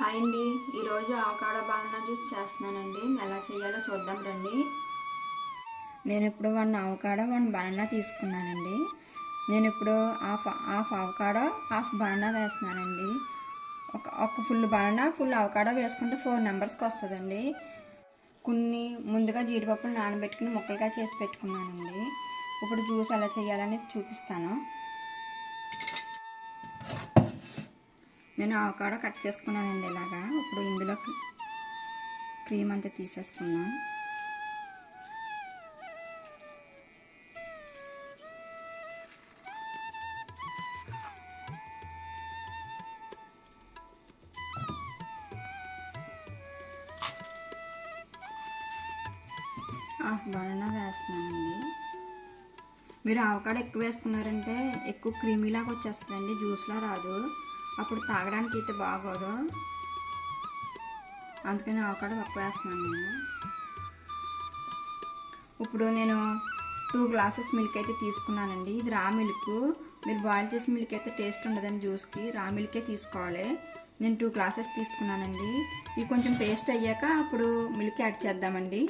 Hi అండి, ఈరోజు avocado banana juice చేస్తున్నానండి. ఎలా చేయాలో చూద్దాం రండి. నేను ఇప్పుడు 1 అవకాడో 1 బనానా తీసుకున్నానండి. నేను ఇప్పుడు హాఫ్ అవకాడో హాఫ్ బనానా వేస్తున్నానండి. ఒక ఫుల్ బనానా ఫుల్ అవకాడో వేసుకుంటే 4 మెంబర్స్కి వస్తుందండి. కొన్ని ముందుగా జీడిపప్పులు నానబెట్టుకుని ముక్కలుగా చేసి పెట్టుకున్నానండి. ఇప్పుడు జ్యూస్ ఎలా చేయాలని చూపిస్తాను. నేను అవకాడో కట్ చేసుకున్నానండి ఇలాగా. ఇప్పుడు ఇందులో క్రీమ్ అంతా తీసేసుకుందాం. హాఫ్ బనానా వేస్తున్నానండి. మీరు అవకాడో ఎక్కువ వేసుకున్నారంటే ఎక్కువ క్రీమీలాగా వచ్చేస్తుందండి, జ్యూస్లా రాదు. అప్పుడు తాగడానికి అయితే బాగోదు. అందుకని అవకాడో తక్కువ వేస్తున్నాను నేను. ఇప్పుడు నేను 2 గ్లాసెస్ మిల్క్ అయితే తీసుకున్నానండి. ఇది రా మిల్క్. మీరు బాయిల్ చేసిన మిల్క్ అయితే టేస్ట్ ఉండదండి జ్యూస్కి. రా మిల్కే తీసుకోవాలి. నేను 2 గ్లాసెస్ తీసుకున్నానండి. ఇవి కొంచెం పేస్ట్ అయ్యాక అప్పుడు మిల్క్ యాడ్ చేద్దామండి.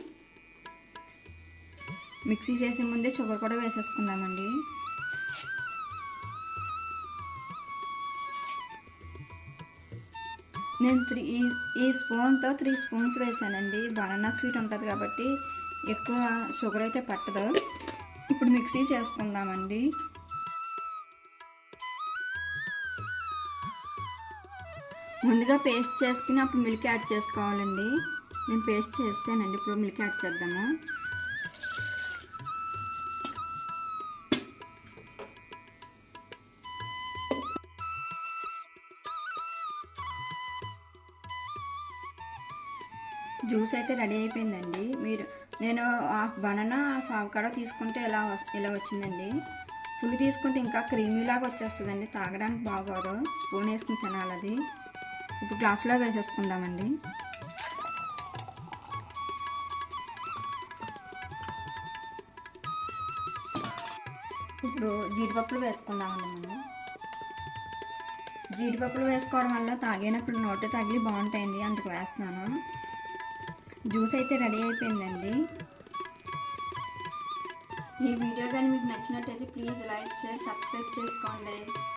మిక్సీ చేసే ముందే షుగర్ కూడా వేసేసుకుందామండి. నేను ఈ స్పూన్తో 3 స్పూన్స్ వేసానండి. బనానా స్వీట్ ఉంటుంది కాబట్టి ఎక్కువ షుగర్ అయితే పట్టదు. ఇప్పుడు మిక్సీ చేసుకుందామండి. ముందుగా పేస్ట్ చేసుకుని అప్పుడు మిల్క్ యాడ్ చేసుకోవాలండి. నేను పేస్ట్ చేసానండి. ఇప్పుడు మిల్క్ యాడ్ చేద్దాము. జ్యూస్ అయితే రెడీ అయిపోయిందండి. నేను హాఫ్ బనానా హాఫ్ అవకాడో తీసుకుంటే ఇలా వచ్చిందండి. ఫుల్ తీసుకుంటే ఇంకా క్రీమీలాగా వచ్చేస్తుందండి, తాగడానికి బాగోదు. స్పూన్ వేసుకుని తినాలి అది. ఇప్పుడు గ్లాసులో వేసేసుకుందామండి. ఇప్పుడు జీడిపప్పులు వేసుకుందామండి. మనం జీడిపప్పులు వేసుకోవడం వల్ల తాగినప్పుడు నోట తగిలి బాగుంటాయండి, అందుకు వేస్తున్నాను. జ్యూస్ అయితే రెడీ అయిపోయిందండి. ఈ వీడియో కానీ మీకు నచ్చినట్టయితే ప్లీజ్ లైక్, షేర్, సబ్స్క్రైబ్ చేసుకోండి.